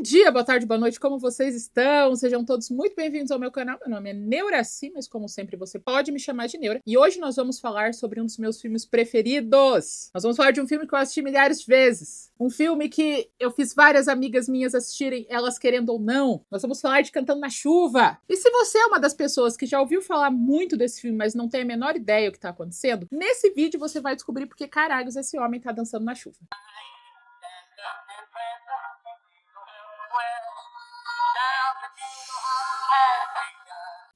Bom dia, boa tarde, boa noite, como vocês estão? Sejam todos muito bem-vindos ao meu canal. Meu nome é Neuraci, mas como sempre você pode me chamar de Neura. E hoje nós vamos falar sobre um dos meus filmes preferidos. Nós vamos falar de um filme que eu assisti milhares de vezes. Um filme que eu fiz várias amigas minhas assistirem, elas querendo ou não. Nós vamos falar de Cantando na Chuva. E se você é uma das pessoas que já ouviu falar muito desse filme, mas não tem a menor ideia do que tá acontecendo, nesse vídeo você vai descobrir porque caralhos esse homem tá dançando na chuva.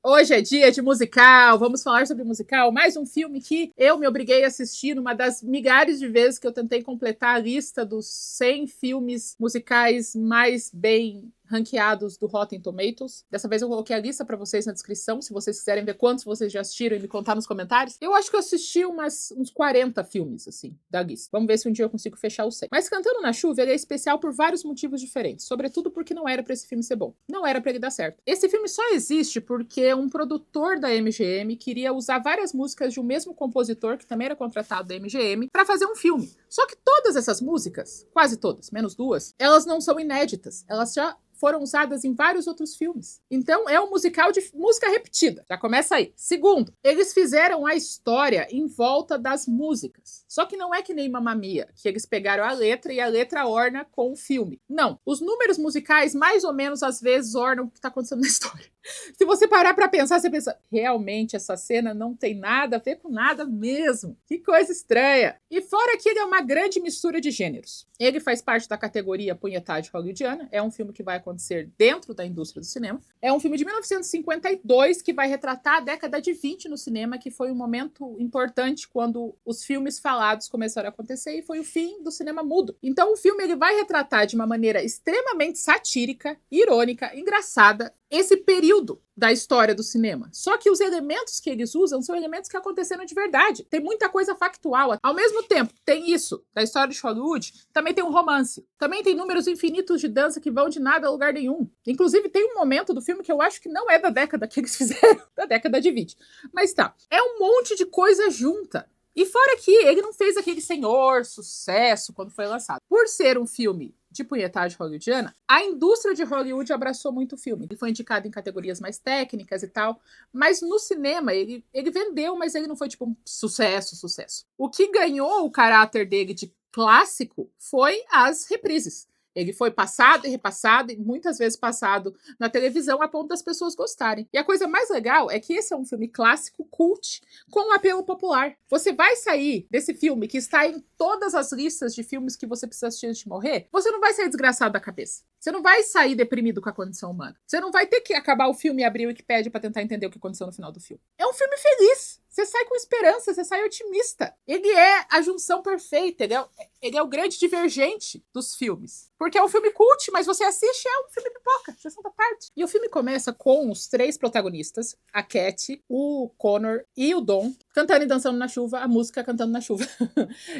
Hoje é dia de musical, vamos falar sobre musical, mais um filme que eu me obriguei a assistir numa das milhares de vezes que eu tentei completar a lista dos 100 filmes musicais mais bem ranqueados do Rotten Tomatoes. Dessa vez eu coloquei a lista pra vocês na descrição, se vocês quiserem ver quantos vocês já assistiram e me contar nos comentários. Eu acho que eu assisti uns 40 filmes, assim, da lista. Vamos ver se um dia eu consigo fechar os 100. Mas Cantando na Chuva, ele é especial por vários motivos diferentes, sobretudo porque não era pra esse filme ser bom. Não era pra ele dar certo. Esse filme só existe porque um produtor da MGM queria usar várias músicas de um mesmo compositor, que também era contratado da MGM, pra fazer um filme. Só que todas essas músicas, quase todas, menos duas, elas não são inéditas. Elas já foram usadas em vários outros filmes. Então, é um musical de música repetida. Já começa aí. Segundo, eles fizeram a história em volta das músicas. Só que não é que nem Mamma Mia, que eles pegaram a letra e a letra orna com o filme. Não. Os números musicais, mais ou menos, às vezes, ornam o que está acontecendo na história. Se você parar pra pensar, você pensa, realmente essa cena não tem nada a ver com nada mesmo. Que coisa estranha. E fora que ele é uma grande mistura de gêneros. Ele faz parte da categoria punhetagem hollywoodiana. É um filme que vai acontecer dentro da indústria do cinema. É um filme de 1952 que vai retratar a década de 20 no cinema, que foi um momento importante quando os filmes falados começaram a acontecer e foi o fim do cinema mudo. Então o filme ele vai retratar de uma maneira extremamente satírica, irônica, engraçada, esse período da história do cinema. Só que os elementos que eles usam são elementos que aconteceram de verdade. Tem muita coisa factual. Ao mesmo tempo, tem isso da história de Hollywood, também tem um romance. Também tem números infinitos de dança que vão de nada a lugar nenhum. Inclusive, tem um momento do filme que eu acho que não é da década que eles fizeram, da década de 20. Mas tá, é um monte de coisa junta. E fora que ele não fez aquele senhor sucesso quando foi lançado. Por ser um filme de punhetagem hollywoodiana, a indústria de Hollywood abraçou muito o filme. Ele foi indicado em categorias mais técnicas e tal, mas no cinema ele vendeu, mas ele não foi tipo um sucesso. O que ganhou o caráter dele de clássico foi as reprises. Ele foi passado e repassado, e muitas vezes passado na televisão a ponto das pessoas gostarem. E a coisa mais legal é que esse é um filme clássico, cult, com um apelo popular. Você vai sair desse filme, que está em todas as listas de filmes que você precisa assistir antes de morrer, você não vai sair desgraçado da cabeça. Você não vai sair deprimido com a condição humana. Você não vai ter que acabar o filme e abrir o Wikipédia para tentar entender o que aconteceu no final do filme. É um filme feliz. Você sai com esperança, você sai otimista. Ele é a junção perfeita, ele é o grande divergente dos filmes. Porque é um filme cult, mas você assiste, é um filme pipoca, sessão da tarde. E o filme começa com os três protagonistas, a Cat, o Connor e o Dom, cantando e dançando na chuva, a música Cantando na Chuva.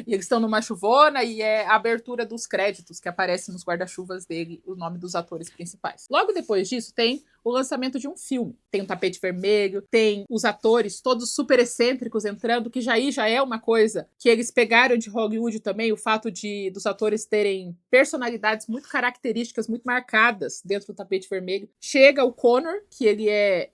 E eles estão numa chuvona e é a abertura dos créditos que aparece nos guarda-chuvas dele, o nome dos atores principais. Logo depois disso tem o lançamento de um filme. Tem um tapete vermelho, tem os atores todos super excêntricos entrando, que já é uma coisa que eles pegaram de Hollywood também, o fato dos atores terem personalidades muito características, muito marcadas dentro do tapete vermelho. Chega o Connor, que ele é...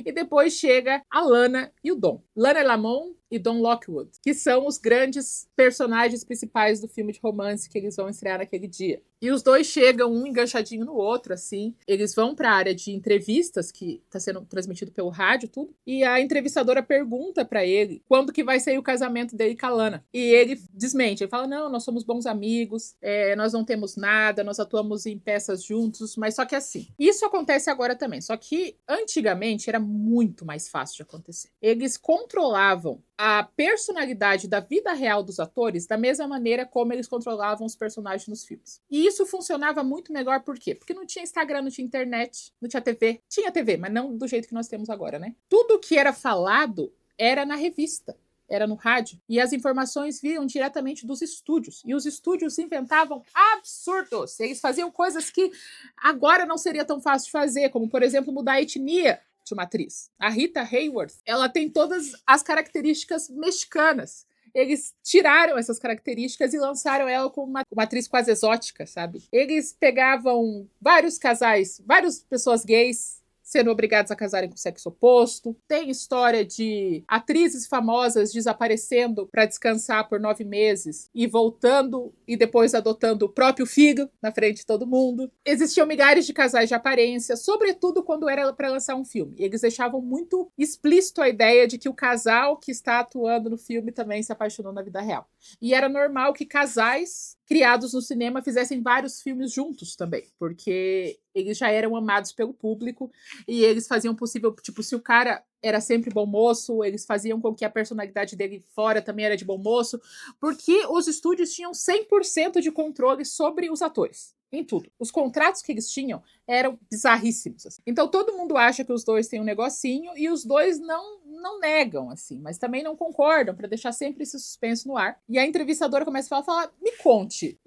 E depois chega a Lana e o Dom. Lana Lamont e Don Lockwood, que são os grandes personagens principais do filme de romance que eles vão estrear naquele dia. E os dois chegam um enganchadinho no outro, assim. Eles vão para a área de entrevistas, que está sendo transmitido pelo rádio, tudo. E a entrevistadora pergunta para ele quando que vai sair o casamento dele com a Lana. E ele desmente. Ele fala, não, nós somos bons amigos, nós não temos nada, nós atuamos em peças juntos, mas só que assim. Isso acontece agora também, só que antigamente era muito mais fácil de acontecer. Eles controlavam a personalidade da vida real dos atores da mesma maneira como eles controlavam os personagens nos filmes. E isso funcionava muito melhor, por quê? Porque não tinha Instagram, não tinha internet, não tinha TV. Tinha TV, mas não do jeito que nós temos agora, né? Tudo que era falado era na revista, era no rádio, e as informações vinham diretamente dos estúdios. E os estúdios inventavam absurdos. Eles faziam coisas que agora não seria tão fácil de fazer, como, por exemplo, mudar a etnia de uma atriz. A Rita Hayworth, ela tem todas as características mexicanas. eles tiraram essas características e lançaram ela como uma atriz quase exótica, sabe? Eles pegavam vários casais, várias pessoas gays sendo obrigados a casarem com o sexo oposto. Tem história de atrizes famosas desaparecendo para descansar por 9 meses e voltando e depois adotando o próprio filho na frente de todo mundo. Existiam milhares de casais de aparência, sobretudo quando era para lançar um filme. Eles deixavam muito explícito a ideia de que o casal que está atuando no filme também se apaixonou na vida real. E era normal que casais criados no cinema fizessem vários filmes juntos também, porque eles já eram amados pelo público e eles faziam possível, tipo, se o cara era sempre bom moço, eles faziam com que a personalidade dele fora também era de bom moço, porque os estúdios tinham 100% de controle sobre os atores. Em tudo. Os contratos que eles tinham eram bizarríssimos. Assim. Então todo mundo acha que os dois têm um negocinho e os dois não negam, assim, mas também não concordam, para deixar sempre esse suspense no ar. E a entrevistadora começa a falar, me conte,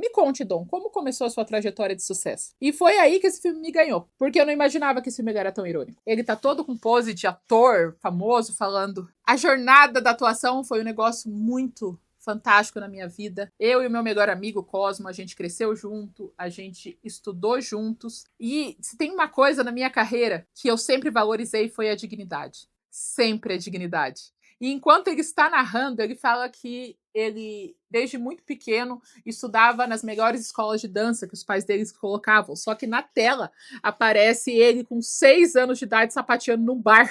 Dom, como começou a sua trajetória de sucesso? E foi aí que esse filme me ganhou, porque eu não imaginava que esse filme era tão irônico. Ele tá todo com pose de ator famoso, falando, a jornada da atuação foi um negócio muito fantástico na minha vida. Eu e o meu melhor amigo Cosmo, a gente cresceu junto, a gente estudou juntos. E se tem uma coisa na minha carreira que eu sempre valorizei foi a dignidade. Sempre a dignidade. E enquanto ele está narrando, ele fala que ele, desde muito pequeno, estudava nas melhores escolas de dança que os pais deles colocavam. Só que na tela aparece ele com 6 anos de idade sapateando num bar.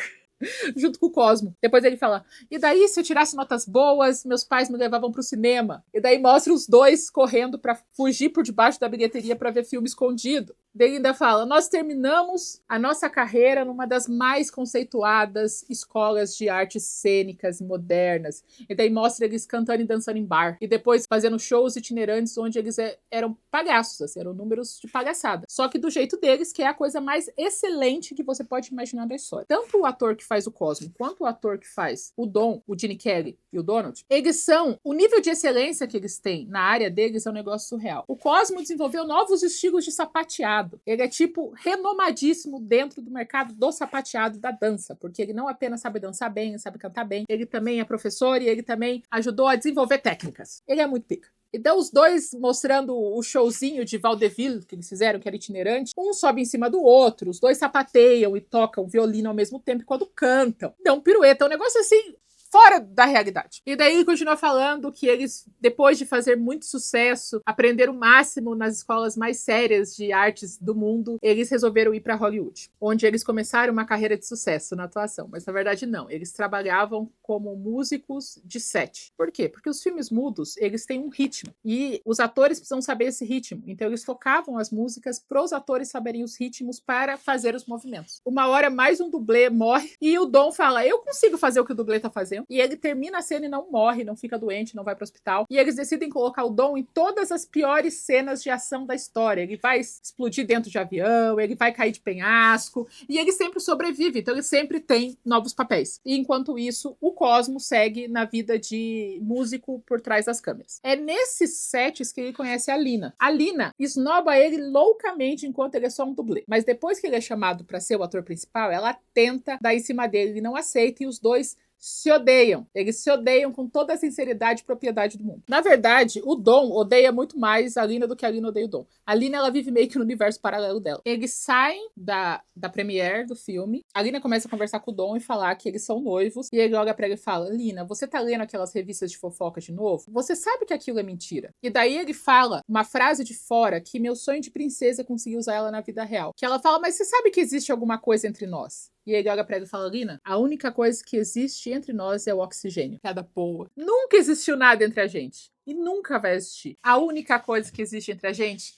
Junto com o Cosmo. Depois ele fala, e daí se eu tirasse notas boas, meus pais me levavam pro cinema. E daí mostra os dois correndo pra fugir por debaixo da bilheteria pra ver filme escondido. Daí ainda fala, nós terminamos a nossa carreira numa das mais conceituadas escolas de artes cênicas modernas. E daí mostra eles cantando e dançando em bar. E depois fazendo shows itinerantes onde eles eram palhaços, assim, eram números de palhaçada. Só que do jeito deles, que é a coisa mais excelente que você pode imaginar da história. Tanto o ator que faz o Cosmo, quanto o ator que faz o Dom, o Gene Kelly e o Donald, eles são, o nível de excelência que eles têm na área deles é um negócio surreal. O Cosmo desenvolveu novos estilos de sapateado. Ele é tipo renomadíssimo dentro do mercado do sapateado da dança, porque ele não apenas sabe dançar bem, sabe cantar bem, ele também é professor e ele também ajudou a desenvolver técnicas. Ele é muito pica. Então, os dois mostrando o showzinho de vaudeville que eles fizeram, que era itinerante, um sobe em cima do outro, os dois sapateiam e tocam violino ao mesmo tempo quando cantam. Dão pirueta, é um negócio assim, fora da realidade. E daí ele continua falando que eles, depois de fazer muito sucesso, aprenderam o máximo nas escolas mais sérias de artes do mundo, eles resolveram ir para Hollywood, onde eles começaram uma carreira de sucesso na atuação. Mas na verdade não, eles trabalhavam como músicos de set. Por quê? Porque os filmes mudos, eles têm um ritmo, e os atores precisam saber esse ritmo. Então eles focavam as músicas para os atores saberem os ritmos para fazer os movimentos. Uma hora mais um dublê morre, e o Dom fala, eu consigo fazer o que o dublê tá fazendo. E ele termina a cena e não morre, não fica doente, não vai pro hospital. E eles decidem colocar o Dom em todas as piores cenas de ação da história. Ele vai explodir dentro de avião, ele vai cair de penhasco, e ele sempre sobrevive, então ele sempre tem novos papéis. E enquanto isso, o Cosmo segue na vida de músico por trás das câmeras. É nesses sets que ele conhece a Lina. A Lina esnoba ele loucamente enquanto ele é só um dublê. Mas depois que ele é chamado para ser o ator principal, ela tenta dar em cima dele, ele não aceita, e os dois se odeiam. Eles se odeiam com toda a sinceridade e propriedade do mundo. Na verdade, o Dom odeia muito mais a Lina do que a Lina odeia o Dom. A Lina, ela vive meio que no universo paralelo dela. Eles saem da premiere do filme. A Lina começa a conversar com o Dom e falar que eles são noivos. E ele olha pra ela e fala, Lina, você tá lendo aquelas revistas de fofoca de novo? Você sabe que aquilo é mentira. E daí ele fala uma frase de fora que meu sonho de princesa é conseguir usar ela na vida real. Que ela fala, mas você sabe que existe alguma coisa entre nós? E ele olha pra ela e fala, Lina, a única coisa que existe entre nós é o oxigênio. Cada boa. Nunca existiu nada entre a gente. E nunca vai existir. A única coisa que existe entre a gente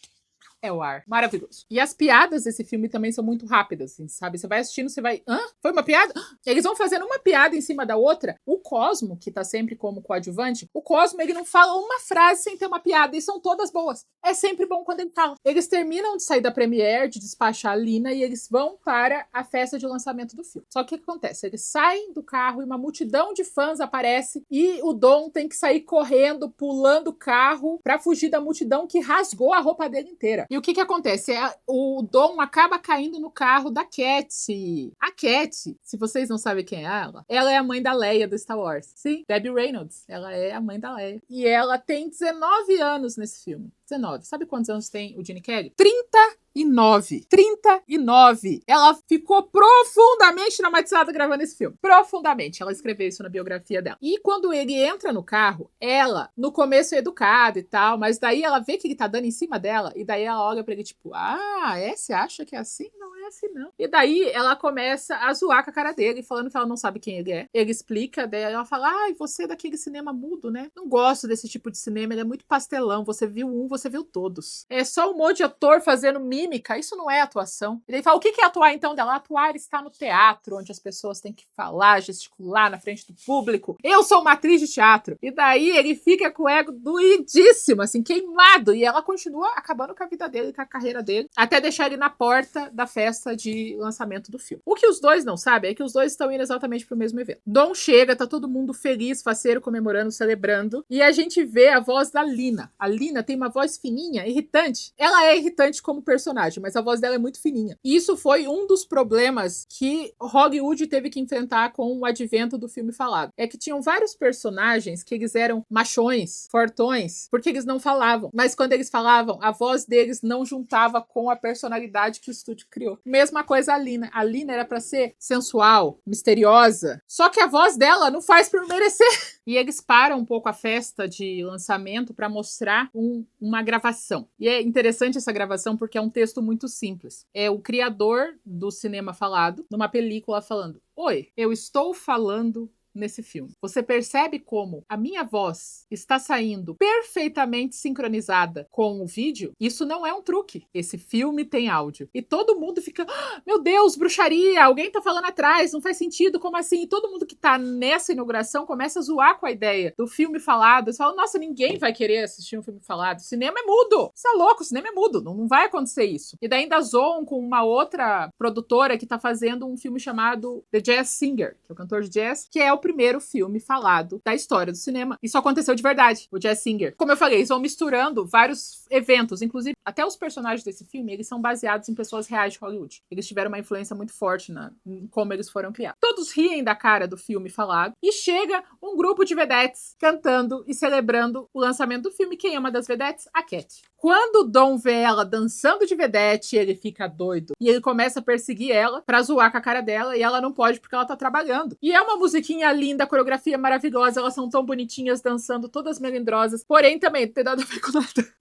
é o ar. Maravilhoso. E as piadas desse filme também são muito rápidas, assim, sabe? Você vai assistindo, você vai... Hã? Foi uma piada? Eles vão fazendo uma piada em cima da outra. O Cosmo, que tá sempre como coadjuvante, o Cosmo, ele não fala uma frase sem ter uma piada, e são todas boas. É sempre bom quando ele fala. Eles terminam de sair da premiere, de despachar a Lina, e eles vão para a festa de lançamento do filme. Só que o que acontece? Eles saem do carro e uma multidão de fãs aparece, e o Dom tem que sair correndo, pulando o carro, pra fugir da multidão que rasgou a roupa dele inteira. E o que acontece? O Dom acaba caindo no carro da Cat. A Cat, se vocês não sabem quem é ela é a mãe da Leia do Star Wars. Sim, Debbie Reynolds. Ela é a mãe da Leia. E ela tem 19 anos nesse filme. 19. Sabe quantos anos tem o Gene Kelly? 39. 39. Ela ficou profundamente traumatizada gravando esse filme. Profundamente. Ela escreveu isso na biografia dela. E quando ele entra no carro, ela, no começo é educada e tal, mas daí ela vê que ele tá dando em cima dela, e daí ela olha pra ele tipo, você acha que é assim? Não é assim, não. E daí ela começa a zoar com a cara dele, falando que ela não sabe quem ele é. Ele explica, daí ela fala, você é daquele cinema mudo, né? Não gosto desse tipo de cinema, ele é muito pastelão, você viu um, você viu todos. É só um monte de ator fazendo mímica, isso não é atuação. Ele fala, o que é atuar então dela? Atuar está no teatro, onde as pessoas têm que falar, gesticular na frente do público. Eu sou uma atriz de teatro. E daí ele fica com o ego doidíssimo, assim, queimado. E ela continua acabando com a vida dele, com a carreira dele, até deixar ele na porta da festa de lançamento do filme. O que os dois não sabem é que os dois estão indo exatamente pro mesmo evento. Dom chega, tá todo mundo feliz, faceiro, comemorando, celebrando. E a gente vê a voz da Lina. A Lina tem uma voz fininha, irritante. Ela é irritante como personagem, mas a voz dela é muito fininha. E isso foi um dos problemas que Hollywood teve que enfrentar com o advento do filme falado. É que tinham vários personagens que eles eram machões, fortões, porque eles não falavam. Mas quando eles falavam, a voz deles não juntava com a personalidade que o estúdio criou. Mesma coisa a Lina. A Lina era pra ser sensual, misteriosa. Só que a voz dela não faz por merecer. E eles param um pouco a festa de lançamento para mostrar uma gravação. E é interessante essa gravação porque é um texto muito simples. É o criador do cinema falado, numa película, falando: Oi, eu estou falando nesse filme. Você percebe como a minha voz está saindo perfeitamente sincronizada com o vídeo? Isso não é um truque. Esse filme tem áudio. E todo mundo fica, meu Deus, bruxaria, alguém tá falando atrás, não faz sentido, como assim? E todo mundo que tá nessa inauguração começa a zoar com a ideia do filme falado. Eles falam, nossa, ninguém vai querer assistir um filme falado. O cinema é mudo. Você é louco, o cinema é mudo. Não vai acontecer isso. E daí ainda zoam com uma outra produtora que tá fazendo um filme chamado The Jazz Singer, que é o cantor de jazz, que é o primeiro filme falado da história do cinema. Isso aconteceu de verdade, o Jazz Singer. Como eu falei, eles vão misturando vários eventos, inclusive até os personagens desse filme, eles são baseados em pessoas reais de Hollywood. Eles tiveram uma influência muito forte em como eles foram criados. Todos riem da cara do filme falado e chega um grupo de vedetes cantando e celebrando o lançamento do filme. Quem é uma das vedetes? A Cat. Quando o Dom vê ela dançando de vedete, ele fica doido. E ele começa a perseguir ela pra zoar com a cara dela. E ela não pode porque ela tá trabalhando. E é uma musiquinha linda, coreografia maravilhosa. Elas são tão bonitinhas, dançando, todas melindrosas. Porém, também não tem nada a ver com nada.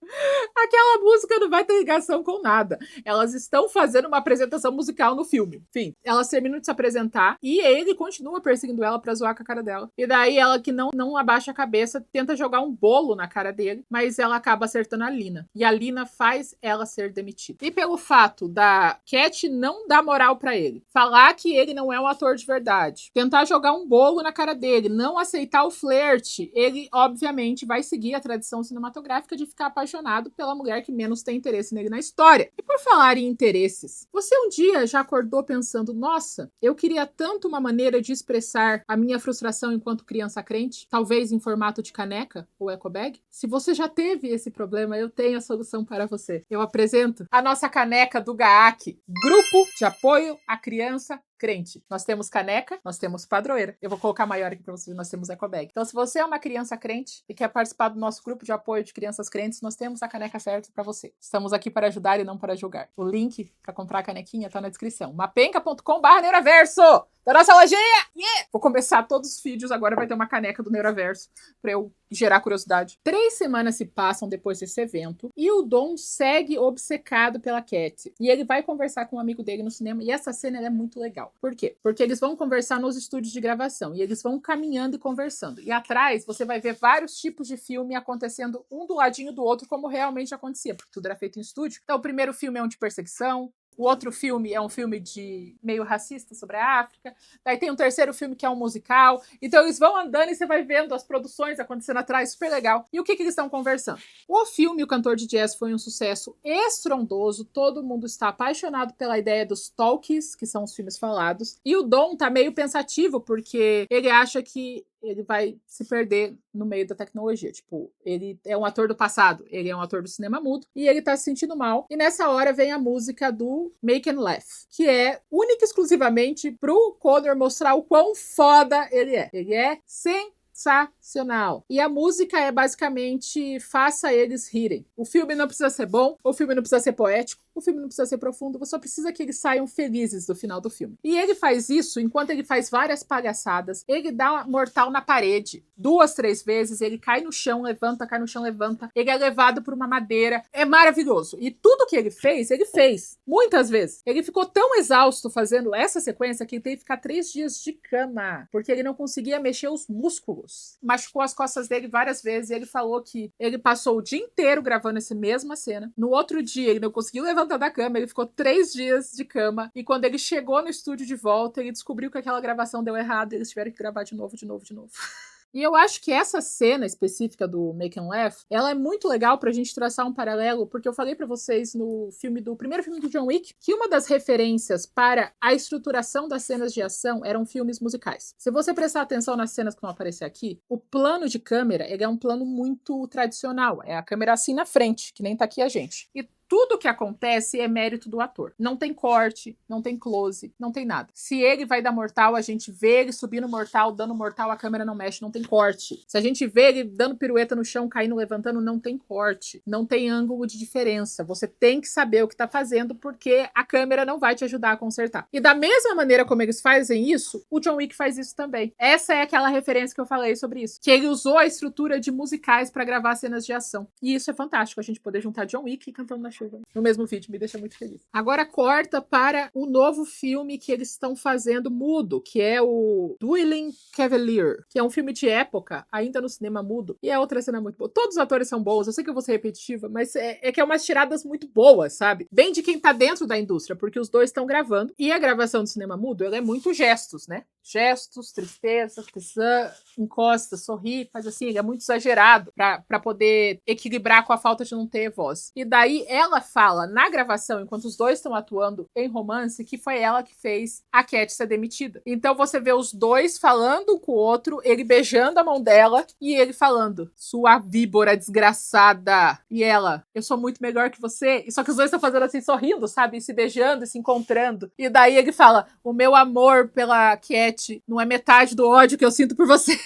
Aquela música não vai ter ligação com nada. Elas estão fazendo uma apresentação musical no filme. Enfim, elas terminam de se apresentar. E ele continua perseguindo ela pra zoar com a cara dela. E daí ela, que não abaixa a cabeça, tenta jogar um bolo na cara dele. Mas ela acaba acertando a Lina. E a Lina faz ela ser demitida. E pelo fato da Cat não dar moral pra ele, falar que ele não é um ator de verdade, tentar jogar um bolo na cara dele, não aceitar o flerte, ele obviamente vai seguir a tradição cinematográfica de ficar apaixonado pela mulher que menos tem interesse nele na história. E por falar em interesses, você um dia já acordou pensando, nossa, eu queria tanto uma maneira de expressar a minha frustração enquanto criança crente, talvez em formato de caneca ou eco bag? Se você já teve esse problema, eu tenho a solução para você. Eu apresento a nossa caneca do GAAC, Grupo de Apoio à Criança Crente. Nós temos caneca, nós temos padroeira. Eu vou colocar maior aqui para vocês, nós temos ecobag. Então, se você é uma criança crente e quer participar do nosso grupo de apoio de crianças crentes, nós temos a caneca certa para você. Estamos aqui para ajudar e não para julgar. O link para comprar a canequinha tá na descrição. mapenca.com/neuraverso da nossa lojinha! Yeah! Vou começar todos os vídeos, agora vai ter uma caneca do Neuraverso para eu gerar curiosidade. 3 semanas se passam depois desse evento e o Dom segue obcecado pela Cat. E ele vai conversar com um amigo dele no cinema e essa cena é muito legal. Por quê? Porque eles vão conversar nos estúdios de gravação e eles vão caminhando e conversando. E atrás você vai ver vários tipos de filme acontecendo um do ladinho do outro como realmente acontecia, porque tudo era feito em estúdio. Então o primeiro filme é um de perseguição, o outro filme é um filme de meio racista sobre a África. Daí tem um terceiro filme que é um musical. Então eles vão andando e você vai vendo as produções acontecendo atrás, super legal. E o que eles estão conversando? O filme O Cantor de Jazz foi um sucesso estrondoso. Todo mundo está apaixonado pela ideia dos talkies, que são os filmes falados. E o Dom tá meio pensativo porque ele acha que ele vai se perder no meio da tecnologia. Tipo, ele é um ator do passado, ele é um ator do cinema mudo, e ele tá se sentindo mal. E nessa hora vem a música do Make and Laugh, que é única e exclusivamente pro Connor mostrar o quão foda ele é. Ele é sensacional. E a música é basicamente faça eles rirem. O filme não precisa ser bom, o filme não precisa ser poético, o filme não precisa ser profundo, você só precisa que eles saiam felizes do final do filme. E ele faz isso enquanto ele faz várias palhaçadas. Ele dá um mortal na parede 2, 3 vezes, ele cai no chão, levanta, cai no chão, levanta. Ele é levado por uma madeira. É maravilhoso. E tudo que ele fez muitas vezes. Ele ficou tão exausto fazendo essa sequência que ele teve que ficar 3 dias de cama, porque ele não conseguia mexer os músculos. Machucou as costas dele várias vezes, e ele falou que ele passou o dia inteiro gravando essa mesma cena. No outro dia, ele não conseguiu levantar da cama, ele ficou 3 dias de cama, e quando ele chegou no estúdio de volta, ele descobriu que aquela gravação deu errado, e eles tiveram que gravar de novo. E eu acho que essa cena específica do Make and Laugh, ela é muito legal pra gente traçar um paralelo, porque eu falei pra vocês no primeiro filme do John Wick, que uma das referências para a estruturação das cenas de ação eram filmes musicais. Se você prestar atenção nas cenas que vão aparecer aqui, o plano de câmera, ele é um plano muito tradicional, é a câmera assim na frente, que nem tá aqui a gente. E tudo que acontece é mérito do ator. Não tem corte, não tem close, não tem nada. Se ele vai dar mortal, a gente vê ele subindo mortal, dando mortal, a câmera não mexe, não tem corte. Se a gente vê ele dando pirueta no chão, caindo, levantando, não tem corte. Não tem ângulo de diferença. Você tem que saber o que tá fazendo, porque a câmera não vai te ajudar a consertar. E da mesma maneira como eles fazem isso, o John Wick faz isso também. Essa é aquela referência que eu falei sobre isso. Que ele usou a estrutura de musicais pra gravar cenas de ação. E isso é fantástico, a gente poder juntar John Wick cantando na chuva no mesmo vídeo, me deixa muito feliz. Agora corta para o novo filme que eles estão fazendo mudo, que é o Dueling Cavalier, que é um filme de época, ainda no cinema mudo, e é outra cena muito boa. Todos os atores são bons, eu sei que eu vou ser repetitiva, mas é que é umas tiradas muito boas, sabe? Bem de quem tá dentro da indústria, porque os dois estão gravando, e a gravação do cinema mudo, ela é muito gestos, né? Gestos, tristeza, tesão, encosta, sorri, faz assim, ele é muito exagerado pra poder equilibrar com a falta de não ter voz. E daí ela fala na gravação, enquanto os dois estão atuando em romance, que foi ela que fez a Cat ser demitida. Então você vê os dois falando com o outro, ele beijando a mão dela e ele falando, sua víbora desgraçada. E ela, eu sou muito melhor que você. E só que os dois estão fazendo assim, sorrindo, sabe? E se beijando e se encontrando. E daí ele fala, o meu amor pela Cat não é metade do ódio que eu sinto por você.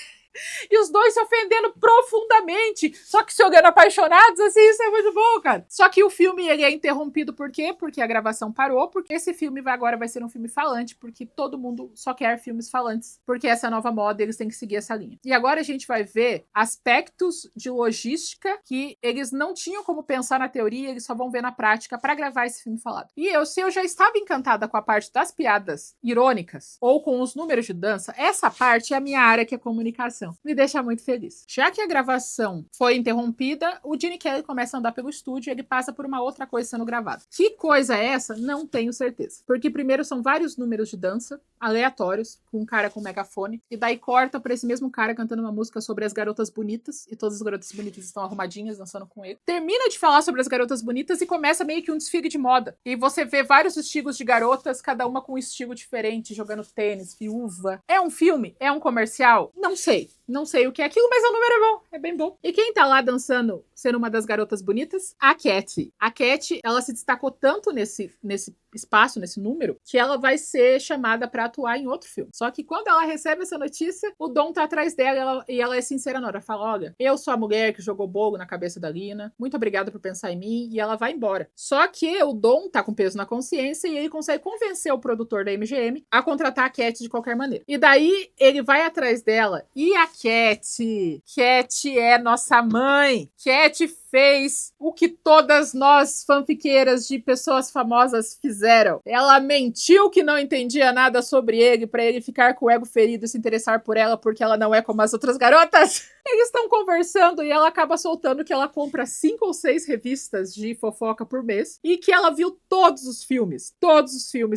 E os dois se ofendendo profundamente, só que se olhando apaixonados, assim, isso é muito bom, cara. Só que o filme, ele é interrompido, por quê? Porque a gravação parou, porque esse filme agora vai ser um filme falante, porque todo mundo só quer filmes falantes, porque essa é a nova moda, eles têm que seguir essa linha. E agora a gente vai ver aspectos de logística que eles não tinham como pensar na teoria, eles só vão ver na prática pra gravar esse filme falado. E se eu já estava encantada com a parte das piadas irônicas, ou com os números de dança, essa parte é a minha área, que é comunicação. Me deixa muito feliz. Já que a gravação foi interrompida, o Gene Kelly começa a andar pelo estúdio e ele passa por uma outra coisa sendo gravada. Que coisa é essa? Não tenho certeza. Porque primeiro são vários números de dança aleatórios, com um cara com um megafone, e daí corta pra esse mesmo cara cantando uma música sobre as garotas bonitas, e todas as garotas bonitas estão arrumadinhas dançando com ele. Termina de falar sobre as garotas bonitas e começa meio que um desfile de moda. E você vê vários estilos de garotas, cada uma com um estilo diferente, jogando tênis, viúva. É um filme? É um comercial? Não sei. Não sei o que é aquilo, mas o número é bom, é bem bom. E quem tá lá dançando, sendo uma das garotas bonitas? A Cat. A Cat, ela se destacou tanto nesse espaço, nesse número, que ela vai ser chamada pra atuar em outro filme. Só que quando ela recebe essa notícia, o Dom tá atrás dela e ela é sincera na hora. Fala, olha, eu sou a mulher que jogou bolo na cabeça da Lina, muito obrigada por pensar em mim, e ela vai embora. Só que o Dom tá com peso na consciência e ele consegue convencer o produtor da MGM a contratar a Cat de qualquer maneira. E daí, ele vai atrás dela e a Cat é nossa mãe. Cat fez o que todas nós fanfiqueiras de pessoas famosas fizeram. Ela mentiu que não entendia nada sobre ele pra ele ficar com o ego ferido e se interessar por ela porque ela não é como as outras garotas. Eles estão conversando e ela acaba soltando que ela compra 5 ou 6 revistas de fofoca por mês e que ela viu todos os filmes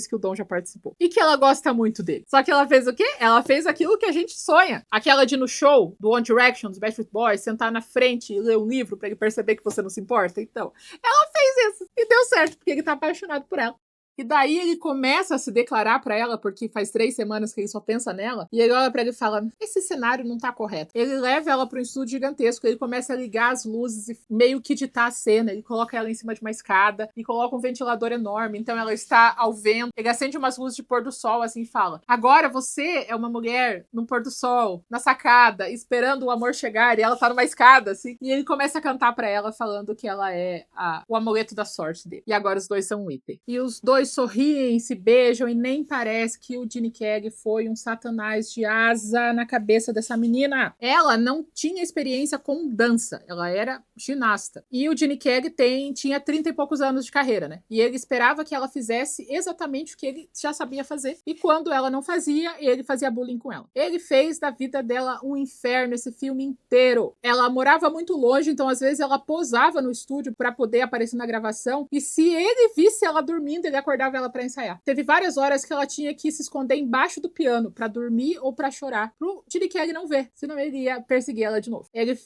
que o Dom já participou. E que ela gosta muito dele. Só que ela fez o quê? Ela fez aquilo que a gente sonha. Aquela de ir no show do One Direction, dos Backstreet Boys, sentar na frente e ler um livro pra ele perceber que você não se importa. Então, ela fez isso. E deu certo, porque ele tá apaixonado por ela. E daí ele começa a se declarar pra ela, porque faz 3 semanas que ele só pensa nela, e ele olha pra ela e fala, esse cenário não tá correto. Ele leva ela pra um estúdio gigantesco, ele começa a ligar as luzes e meio que ditar a cena, ele coloca ela em cima de uma escada e coloca um ventilador enorme, então ela está ao vento, ele acende umas luzes de pôr do sol assim e fala, agora você é uma mulher no pôr do sol, na sacada, esperando o amor chegar, e ela tá numa escada assim, e ele começa a cantar pra ela falando que ela é o amuleto da sorte dele. E agora os dois são um item. E os dois sorriem, se beijam e nem parece que o Gene Kelly foi um satanás de asa na cabeça dessa menina. Ela não tinha experiência com dança, ela era ginasta. E o Gene Kelly tinha 30 e poucos anos de carreira, né? E ele esperava que ela fizesse exatamente o que ele já sabia fazer. E quando ela não fazia, ele fazia bullying com ela. Ele fez da vida dela um inferno esse filme inteiro. Ela morava muito longe, então às vezes ela posava no estúdio para poder aparecer na gravação. E se ele visse ela dormindo, ele acordava ela para ensaiar. Teve várias horas que ela tinha que se esconder embaixo do piano para dormir ou para chorar, pro Gene Kelly não ver, senão ele ia perseguir ela de novo. Ele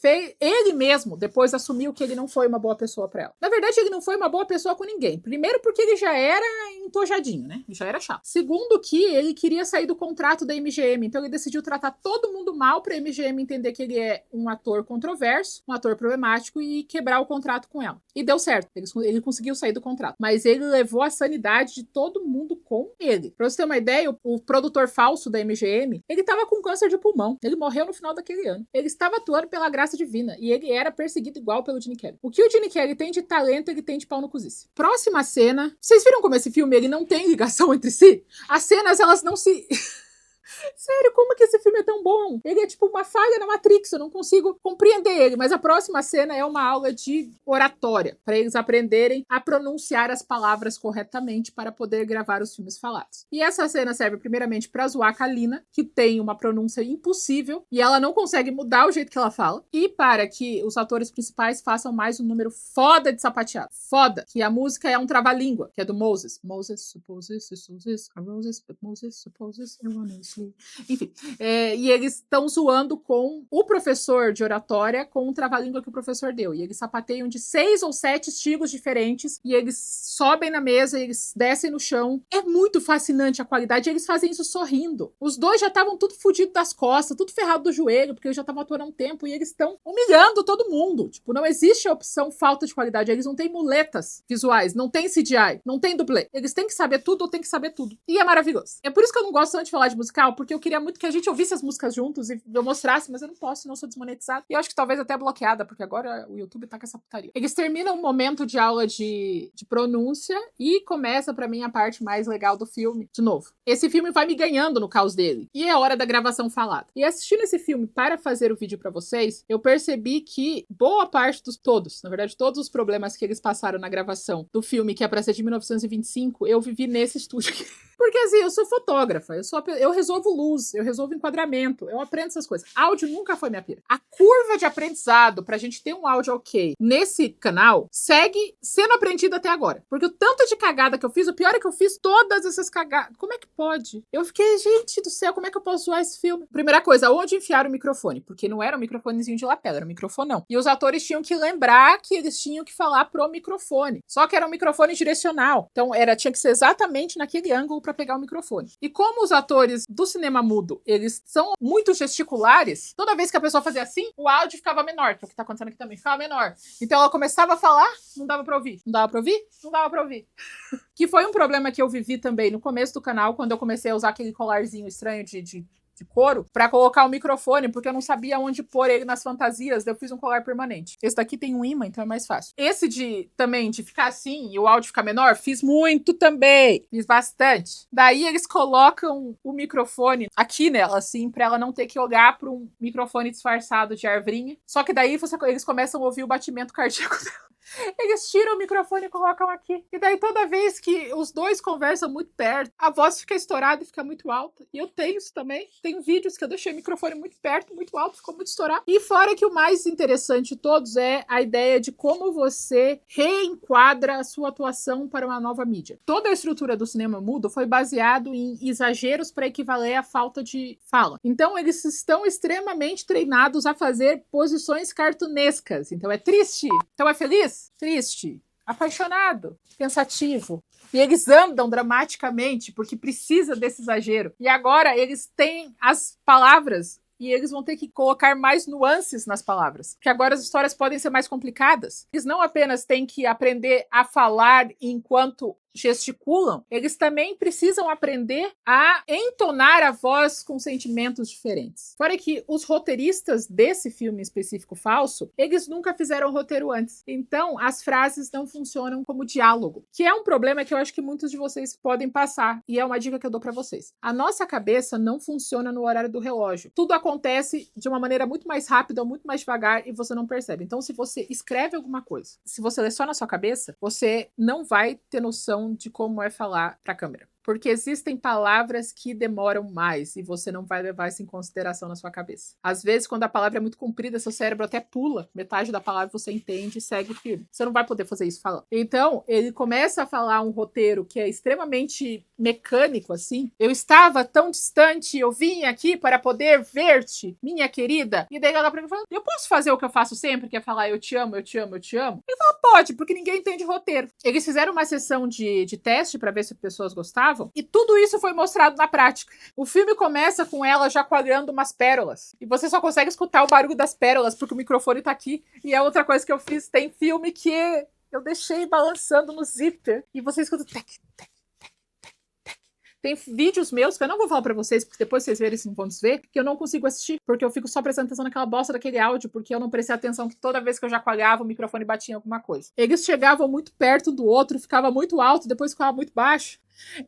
mesmo depois assumiu que ele não foi uma boa pessoa para ela. Na verdade, ele não foi uma boa pessoa com ninguém. Primeiro porque ele já era entojadinho, né? Ele já era chato. Segundo que ele queria sair do contrato da MGM, então ele decidiu tratar todo mundo mal pra MGM entender que ele é um ator controverso, um ator problemático e quebrar o contrato com ela. E deu certo, ele conseguiu sair do contrato. Mas ele levou a sanidade de todo mundo com ele. Pra você ter uma ideia, o produtor falso da MGM, ele tava com câncer de pulmão. Ele morreu no final daquele ano. Ele estava atuando pela graça divina e ele era perseguido igual pelo Gene Kelly. O que o Gene Kelly tem de talento, ele tem de pau no cozice. Próxima cena. Vocês viram como esse filme ele não tem ligação entre si? As cenas, elas não se... Sério, como que esse filme é tão bom? Ele é tipo uma falha na Matrix, eu não consigo compreender ele. Mas a próxima cena é uma aula de oratória, para eles aprenderem a pronunciar as palavras corretamente para poder gravar os filmes falados. E essa cena serve primeiramente para zoar a Kalina, que tem uma pronúncia impossível e ela não consegue mudar o jeito que ela fala. E para que os atores principais façam mais um número foda de sapateado. Foda! Que a música é um trava-língua, que é do Moses. Moses supposes, a Moses, but Moses supposes erroneously. Enfim, e eles estão zoando com o professor de oratória com o trava-língua que o professor deu. E eles sapateiam de 6 ou 7 estilos diferentes e eles sobem na mesa, eles descem no chão. É muito fascinante a qualidade e eles fazem isso sorrindo. Os dois já estavam tudo fodido das costas, tudo ferrado do joelho, porque eles já estavam atuando há um tempo e eles estão humilhando todo mundo. Tipo, não existe a opção falta de qualidade. Eles não têm muletas visuais, não tem CGI, não tem dublê. Eles têm que saber tudo ou têm que saber tudo. E é maravilhoso. É por isso que eu não gosto tanto de falar de musical, porque eu queria muito que a gente ouvisse as músicas juntos e eu mostrasse, mas eu não posso, senão eu sou desmonetizada. E eu acho que talvez até bloqueada, porque agora o YouTube tá com essa putaria. Eles terminam um momento de aula de pronúncia e começa pra mim a parte mais legal do filme. De novo, esse filme vai me ganhando no caos dele. E é hora da gravação falada. E assistindo esse filme para fazer o vídeo pra vocês, eu percebi que boa parte na verdade, todos os problemas que eles passaram na gravação do filme, que é pra ser de 1925, eu vivi nesse estúdio aqui. Porque assim, eu sou fotógrafa, eu resolvo luz, eu resolvo enquadramento, eu aprendo essas coisas. Áudio nunca foi minha pira. A curva de aprendizado pra gente ter um áudio ok nesse canal segue sendo aprendida até agora. Porque o tanto de cagada que eu fiz, o pior é que eu fiz todas essas cagadas. Como é que pode? Eu fiquei, gente do céu, como é que eu posso zoar esse filme? Primeira coisa, onde enfiar o microfone? Porque não era um microfonezinho de lapela, era um microfonão. E os atores tinham que lembrar que eles tinham que falar pro microfone. Só que era um microfone direcional. Então tinha que ser exatamente naquele ângulo pra pegar o microfone. E como os atores do cinema mudo, eles são muito gesticulares, toda vez que a pessoa fazia assim, o áudio ficava menor, que é o que tá acontecendo aqui também, ficava menor. Então ela começava a falar, não dava pra ouvir. Não dava pra ouvir? Não dava pra ouvir. Que foi um problema que eu vivi também no começo do canal, quando eu comecei a usar aquele colarzinho estranho de couro, pra colocar o microfone, porque eu não sabia onde pôr ele nas fantasias, daí eu fiz um colar permanente. Esse daqui tem um ímã, então é mais fácil. Esse de ficar assim e o áudio ficar menor, fiz muito também. Fiz bastante. Daí eles colocam o microfone aqui nela, assim, pra ela não ter que olhar pra um microfone disfarçado de arvrinha. Só que daí eles começam a ouvir o batimento cardíaco dela. Eles tiram o microfone e colocam aqui. E daí toda vez que os dois conversam muito perto, a voz fica estourada e fica muito alta. E eu tenho isso também. Tem vídeos que eu deixei o microfone muito perto, muito alto, ficou muito estourado. E fora que o mais interessante de todos é a ideia de como você reenquadra a sua atuação para uma nova mídia. Toda a estrutura do cinema mudo foi baseado em exageros para equivaler à falta de fala. Então eles estão extremamente treinados a fazer posições cartunescas. Então é triste. Então é feliz? Triste. apaixonado, pensativo. E eles andam dramaticamente porque precisa desse exagero. E agora eles têm as palavras e eles vão ter que colocar mais nuances nas palavras. Porque agora as histórias podem ser mais complicadas. Eles não apenas têm que aprender a falar enquanto gesticulam, eles também precisam aprender a entonar a voz com sentimentos diferentes. Fora que os roteiristas desse filme específico falso, eles nunca fizeram roteiro antes. Então, as frases não funcionam como diálogo, que é um problema que eu acho que muitos de vocês podem passar, e é uma dica que eu dou pra vocês. A nossa cabeça não funciona no horário do relógio. Tudo acontece de uma maneira muito mais rápida ou muito mais devagar e você não percebe. Então, se você escreve alguma coisa, se você lê só na sua cabeça, você não vai ter noção de como é falar para a câmera. Porque existem palavras que demoram mais e você não vai levar isso em consideração na sua cabeça. Às vezes, quando a palavra é muito comprida, seu cérebro até pula. Metade da palavra você entende e segue firme. Você não vai poder fazer isso falando. Então, ele começa a falar um roteiro que é extremamente mecânico, assim. Eu estava tão distante, eu vim aqui para poder ver-te, minha querida. E daí ela pra mim fala, eu posso fazer o que eu faço sempre, que é falar eu te amo, eu te amo, eu te amo? Ele fala, pode, porque ninguém entende roteiro. Eles fizeram uma sessão de teste para ver se as pessoas gostavam. E tudo isso foi mostrado na prática. O filme começa com ela já coalhando umas pérolas. E você só consegue escutar o barulho das pérolas, porque o microfone tá aqui. E é outra coisa que eu fiz. Tem filme que eu deixei balançando no zíper. E você escuta... Tec, tec, tec, tec, tec. Tem vídeos meus que eu não vou falar pra vocês, porque depois vocês verem se não vão desver, que eu não consigo assistir, porque eu fico só prestando atenção naquela bosta daquele áudio, porque eu não prestei atenção que toda vez que eu já coalhava, o microfone batia em alguma coisa. Eles chegavam muito perto do outro, ficava muito alto, depois ficava muito baixo.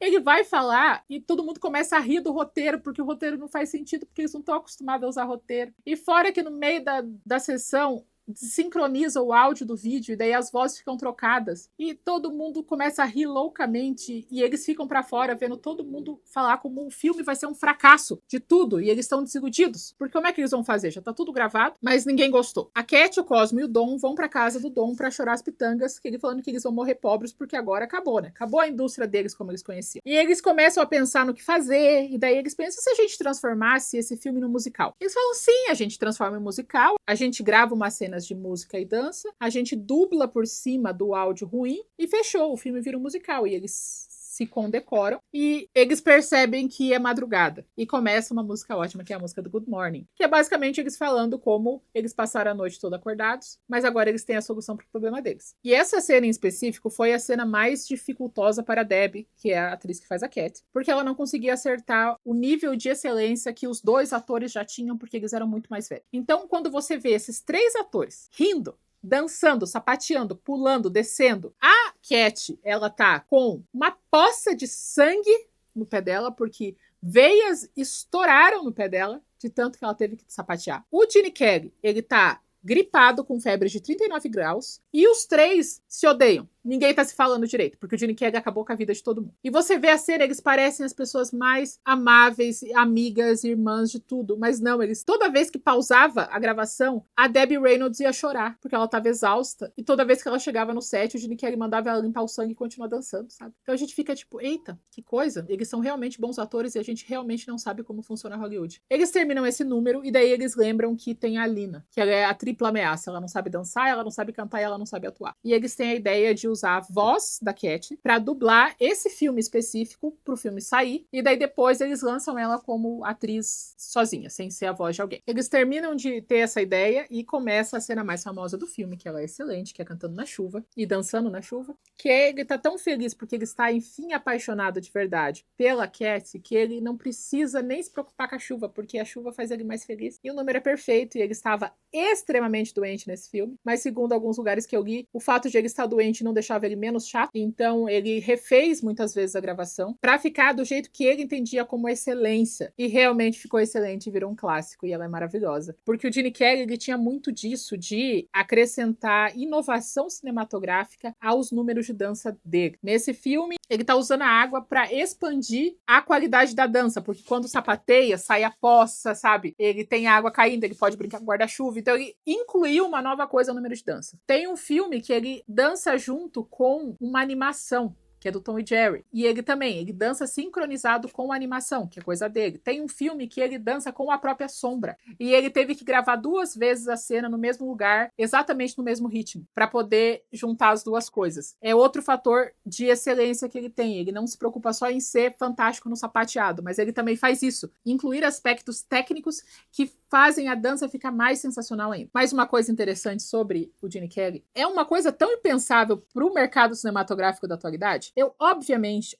Ele vai falar e todo mundo começa a rir do roteiro, porque o roteiro não faz sentido, porque eles não estão acostumados a usar roteiro. E fora que no meio da sessão sincroniza o áudio do vídeo e daí as vozes ficam trocadas e todo mundo começa a rir loucamente e eles ficam pra fora vendo todo mundo falar como o filme vai ser um fracasso de tudo e eles estão desiludidos, porque como é que eles vão fazer? Já tá tudo gravado, mas ninguém gostou. A Cat, o Cosmo e o Dom vão pra casa do Dom pra chorar as pitangas, que ele falando que eles vão morrer pobres porque agora acabou, né? Acabou a indústria deles como eles conheciam. E eles começam a pensar no que fazer e daí eles pensam, se a gente transformasse esse filme num musical? Eles falam, sim, a gente transforma em musical, a gente grava uma cena de música e dança, a gente dubla por cima do áudio ruim e fechou, o filme vira um musical e eles se condecoram e eles percebem que é madrugada e começa uma música ótima que é a música do Good Morning, que é basicamente eles falando como eles passaram a noite toda acordados, mas agora eles têm a solução para o problema deles. E essa cena em específico foi a cena mais dificultosa para a Debbie, que é a atriz que faz a Cat, porque ela não conseguia acertar o nível de excelência que os dois atores já tinham, porque eles eram muito mais velhos. Então, quando você vê esses três atores rindo, dançando, sapateando, pulando, descendo. A Cat, ela tá com uma poça de sangue no pé dela, porque veias estouraram no pé dela, de tanto que ela teve que sapatear. O Gene Kelly, ele tá gripado com febre de 39 graus, e os três se odeiam. Ninguém tá se falando direito, porque o Gene Kelly acabou com a vida de todo mundo. E você vê a cena, eles parecem as pessoas mais amáveis, amigas, irmãs de tudo, mas não, eles, toda vez que pausava a gravação, a Debbie Reynolds ia chorar, porque ela tava exausta, e toda vez que ela chegava no set, o Gene Kelly mandava ela limpar o sangue e continuar dançando, sabe? Então a gente fica tipo, eita, que coisa, eles são realmente bons atores e a gente realmente não sabe como funciona Hollywood. Eles terminam esse número e daí eles lembram que tem a Lina, que ela é a tripla ameaça, ela não sabe dançar, ela não sabe cantar e ela não sabe atuar. E eles têm a ideia de usar a voz da Cat pra dublar esse filme específico pro filme sair, e daí depois eles lançam ela como atriz sozinha, sem ser a voz de alguém. Eles terminam de ter essa ideia e começa a cena mais famosa do filme, que ela é excelente, que é cantando na chuva e dançando na chuva, que ele tá tão feliz porque ele está enfim apaixonado de verdade pela Cat, que ele não precisa nem se preocupar com a chuva, porque a chuva faz ele mais feliz. E o número é perfeito, e ele estava extremamente doente nesse filme, mas segundo alguns lugares que eu li, o fato de ele estar doente não deixava ele menos chato, então ele refez muitas vezes a gravação pra ficar do jeito que ele entendia como excelência, e realmente ficou excelente e virou um clássico, e ela é maravilhosa. Porque o Gene Kelly, ele tinha muito disso, de acrescentar inovação cinematográfica aos números de dança dele. Nesse filme, ele tá usando a água pra expandir a qualidade da dança, porque quando sapateia, sai a poça, sabe? Ele tem água caindo, ele pode brincar com guarda-chuva, então ele incluiu uma nova coisa no número de dança. Tem um filme que ele dança junto com uma animação, que é do Tom e Jerry. E ele dança sincronizado com a animação, que é coisa dele. Tem um filme que ele dança com a própria sombra. E ele teve que gravar 2 vezes a cena no mesmo lugar, exatamente no mesmo ritmo, para poder juntar as duas coisas. É outro fator de excelência que ele tem. Ele não se preocupa só em ser fantástico no sapateado, mas ele também faz isso. Incluir aspectos técnicos que fazem a dança ficar mais sensacional ainda. Mais uma coisa interessante sobre o Gene Kelly. É uma coisa tão impensável para o mercado cinematográfico da atualidade. Eu, obviamente,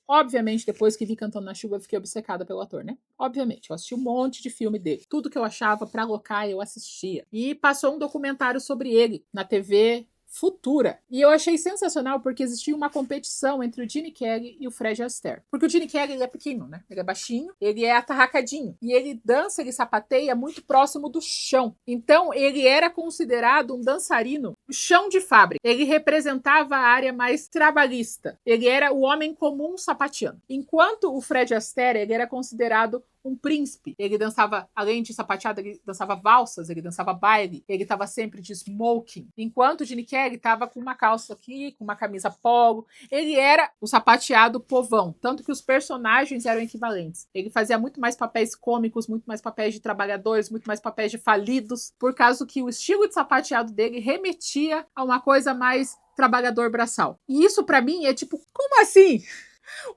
depois que vi Cantando na Chuva, eu fiquei obcecada pelo ator, né? Obviamente, eu assisti um monte de filme dele. Tudo que eu achava pra alocar, eu assistia. E passou um documentário sobre ele na TV Futura. E eu achei sensacional porque existia uma competição entre o Gene Kelly e o Fred Astaire. Porque o Gene Kelly, ele é pequeno, né? Ele é baixinho, ele é atarracadinho. E ele dança, ele sapateia muito próximo do chão. Então, ele era considerado um dançarino chão de fábrica. Ele representava a área mais trabalhista. Ele era o homem comum sapateando. Enquanto o Fred Astaire, ele era considerado um príncipe. Ele dançava, além de sapateado, ele dançava valsas, ele dançava baile, ele estava sempre de smoking. Enquanto o Gene Kelly estava com uma calça aqui, com uma camisa polo. Ele era o sapateado povão, tanto que os personagens eram equivalentes. Ele fazia muito mais papéis cômicos, muito mais papéis de trabalhadores, muito mais papéis de falidos, por causa que o estilo de sapateado dele remetia a uma coisa mais trabalhador braçal. E isso pra mim é tipo, como assim?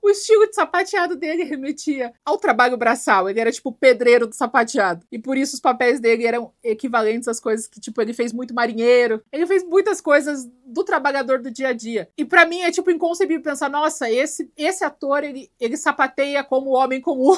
O estilo de sapateado dele remetia ao trabalho braçal. Ele era tipo o pedreiro do sapateado. E por isso os papéis dele eram equivalentes às coisas que, tipo, ele fez muito marinheiro. Ele fez muitas coisas do trabalhador do dia a dia. E pra mim é, tipo, inconcebível pensar, nossa, esse ator, ele sapateia como homem comum.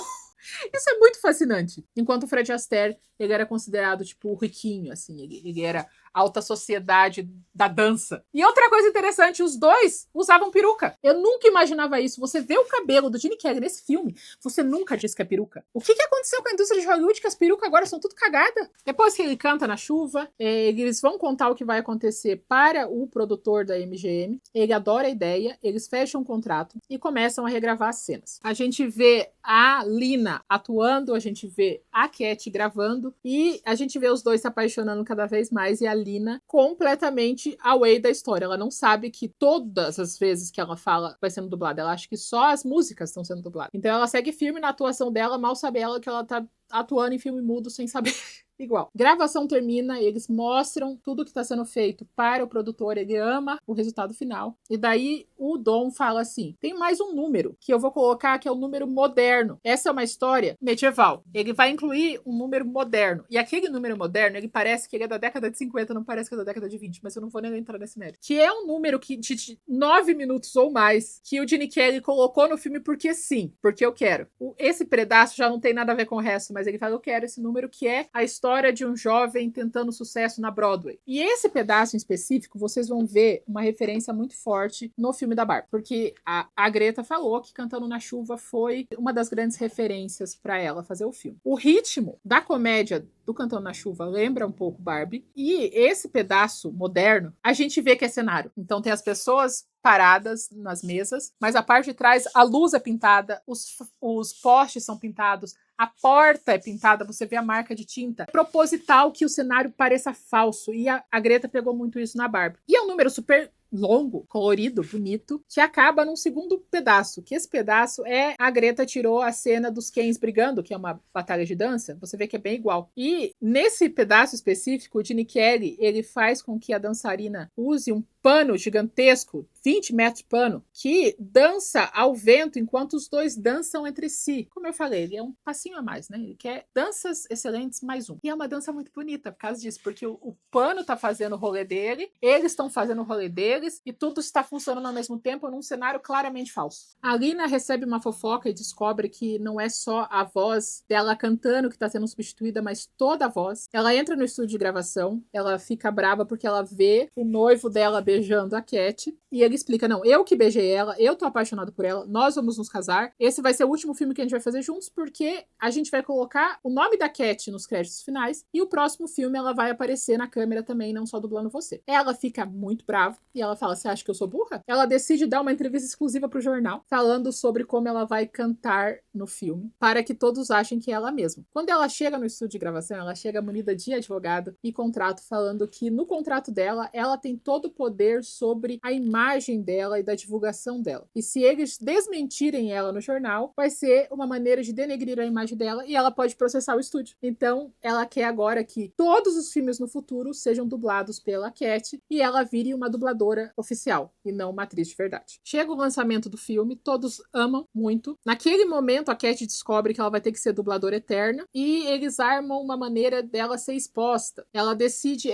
Isso é muito fascinante. Enquanto o Fred Astaire, ele era considerado, tipo, o riquinho, assim. Ele era alta sociedade da dança. E outra coisa interessante, os dois usavam peruca. Eu nunca imaginava isso. Você vê o cabelo do Gene Kelly nesse filme, você nunca disse que é peruca. O que aconteceu com a indústria de Hollywood, que as perucas agora são tudo cagada? Depois que ele canta na chuva, eles vão contar o que vai acontecer para o produtor da MGM. Ele adora a ideia, eles fecham um contrato e começam a regravar as cenas. A gente vê a Lina atuando, a gente vê a Cat gravando e a gente vê os dois se apaixonando cada vez mais e a Lina completamente away da história. Ela não sabe que todas as vezes que ela fala vai sendo dublada. Ela acha que só as músicas estão sendo dubladas. Então ela segue firme na atuação dela, mal sabe ela que ela tá atuando em filme mudo sem saber. Igual. Gravação termina, eles mostram tudo que está sendo feito para o produtor, ele ama o resultado final. E daí o Dom fala assim: tem mais um número que eu vou colocar, que é o número moderno. Essa é uma história medieval. Ele vai incluir um número moderno. E aquele número moderno, ele parece que ele é da década de 50, não parece que é da década de 20, mas eu não vou nem entrar nesse mérito. Que é um número que, de 9 minutos ou mais, que o Gene Kelly colocou no filme porque sim, porque eu quero. Esse pedaço já não tem nada a ver com o resto, mas ele fala: eu quero esse número, que é a história de um jovem tentando sucesso na Broadway. E esse pedaço em específico, vocês vão ver uma referência muito forte no filme da Barbie, porque a Greta falou que Cantando na Chuva foi uma das grandes referências para ela fazer o filme. O ritmo da comédia do Cantando na Chuva lembra um pouco Barbie, e esse pedaço moderno, a gente vê que é cenário. Então tem as pessoas paradas nas mesas, mas a parte de trás, a luz é pintada, os postes são pintados, a porta é pintada, você vê a marca de tinta. É proposital que o cenário pareça falso, e a Greta pegou muito isso na Barbie. E é um número super longo, colorido, bonito, que acaba num segundo pedaço, que esse pedaço é a Greta tirou a cena dos Kens brigando, que é uma batalha de dança, você vê que é bem igual. E nesse pedaço específico, o Gene Kelly, ele faz com que a dançarina use um pano gigantesco, 20 metros de pano, que dança ao vento enquanto os dois dançam entre si. Como eu falei, ele é um passinho a mais, né? Ele quer danças excelentes mais um. E é uma dança muito bonita por causa disso, porque o pano tá fazendo o rolê dele, eles estão fazendo o rolê deles, e tudo está funcionando ao mesmo tempo num cenário claramente falso. A Lina recebe uma fofoca e descobre que não é só a voz dela cantando que está sendo substituída, mas toda a voz. Ela entra no estúdio de gravação, ela fica brava porque ela vê o noivo dela beijando a Cat, e ele explica: não, eu que beijei ela, eu tô apaixonado por ela, nós vamos nos casar, esse vai ser o último filme que a gente vai fazer juntos, porque a gente vai colocar o nome da Cat nos créditos finais, e o próximo filme ela vai aparecer na câmera também, não só dublando você. Ela fica muito brava, e ela fala: você acha que eu sou burra? Ela decide dar uma entrevista exclusiva pro jornal, falando sobre como ela vai cantar no filme para que todos achem que é ela mesma. Quando ela chega no estúdio de gravação, ela chega munida de advogado e contrato, falando que no contrato dela, ela tem todo o poder sobre a imagem dela e da divulgação dela. E se eles desmentirem ela no jornal, vai ser uma maneira de denegrir a imagem dela e ela pode processar o estúdio. Então, ela quer agora que todos os filmes no futuro sejam dublados pela Cat e ela vire uma dubladora oficial e não uma atriz de verdade. Chega o lançamento do filme, todos amam muito. Naquele momento, a Cat descobre que ela vai ter que ser dubladora eterna e eles armam uma maneira dela ser exposta. Ela decide,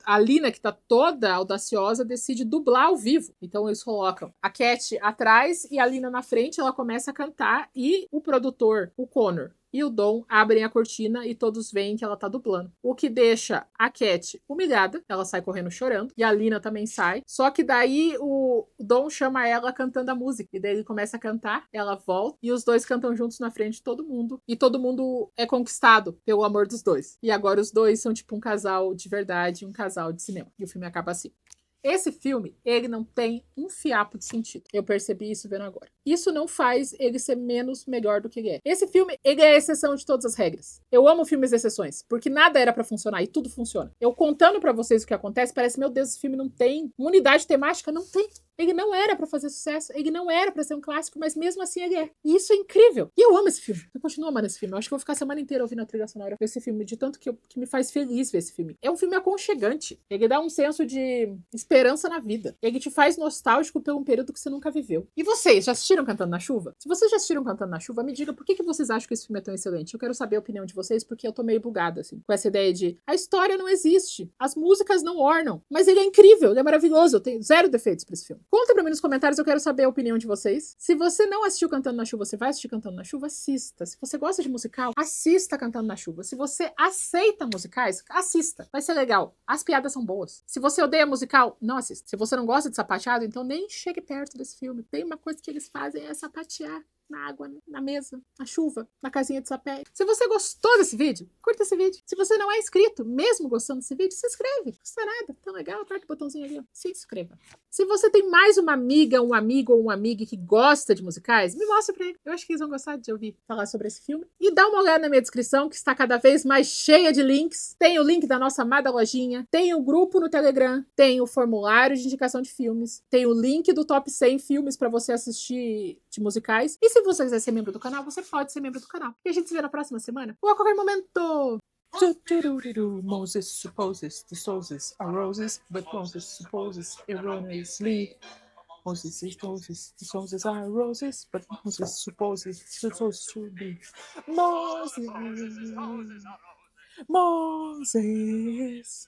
a Lina, que tá toda audaciosa, decide dublar ao vivo. Então eles colocam a Cat atrás e a Lina na frente, ela começa a cantar e o produtor, o Connor, e o Dom abrem a cortina e todos veem que ela tá dublando. O que deixa a Cat humilhada, ela sai correndo chorando, e a Lina também sai. Só que daí o Dom chama ela cantando a música, e daí ele começa a cantar, ela volta, e os dois cantam juntos na frente de todo mundo, e todo mundo é conquistado pelo amor dos dois. E agora os dois são tipo um casal de verdade, um casal de cinema. E o filme acaba assim. Esse filme, ele não tem um fiapo de sentido. Eu percebi isso vendo agora. Isso não faz ele ser menos melhor do que ele é. Esse filme, ele é a exceção de todas as regras. Eu amo filmes de exceções, porque nada era pra funcionar e tudo funciona. Eu contando pra vocês o que acontece, parece, meu Deus, esse filme não tem uma unidade temática, não tem. Ele não era pra fazer sucesso, ele não era pra ser um clássico, mas mesmo assim ele é. E isso é incrível. E eu amo esse filme. Eu continuo amando esse filme. Eu acho que eu vou ficar a semana inteira ouvindo a trilha sonora desse filme, de tanto que me faz feliz ver esse filme. É um filme aconchegante. Ele dá um senso de esperança na vida. Ele te faz nostálgico por um período que você nunca viveu. E vocês, já assistiram Cantando na Chuva? Se vocês já assistiram Cantando na Chuva, me diga por que vocês acham que esse filme é tão excelente. Eu quero saber a opinião de vocês, porque eu tô meio bugada, assim, com essa ideia de a história não existe, as músicas não ornam, mas ele é incrível, ele é maravilhoso, eu tenho zero defeitos pra esse filme. Conta pra mim nos comentários, eu quero saber a opinião de vocês. Se você não assistiu Cantando na Chuva, você vai assistir Cantando na Chuva? Assista. Se você gosta de musical, assista Cantando na Chuva. Se você aceita musicais, assista. Vai ser legal. As piadas são boas. Se você odeia musical, não assista. Se você não gosta de sapateado, então nem chegue perto desse filme. Tem uma coisa que eles fazem, é sapatear na água, na mesa, na chuva, na casinha de sapé. Se você gostou desse vídeo, curta esse vídeo. Se você não é inscrito, mesmo gostando desse vídeo, se inscreve. Não custa nada, tão legal, aperta o botãozinho ali, ó. Se inscreva. Se você tem mais uma amiga, um amigo ou uma amiga que gosta de musicais, me mostra pra ele. Eu acho que eles vão gostar de ouvir falar sobre esse filme. E dá uma olhada na minha descrição, que está cada vez mais cheia de links. Tem o link da nossa amada lojinha, tem o grupo no Telegram, tem o formulário de indicação de filmes, tem o link do top 100 filmes pra você assistir de musicais. E se você quiser ser membro do canal, você pode ser membro do canal. E a gente se vê na próxima semana ou a qualquer momento. Moses supposes the sources are roses, but Moses supposes erroneously. Moses supposes the sources are roses, but Moses supposes the sources to be Moses. Moses.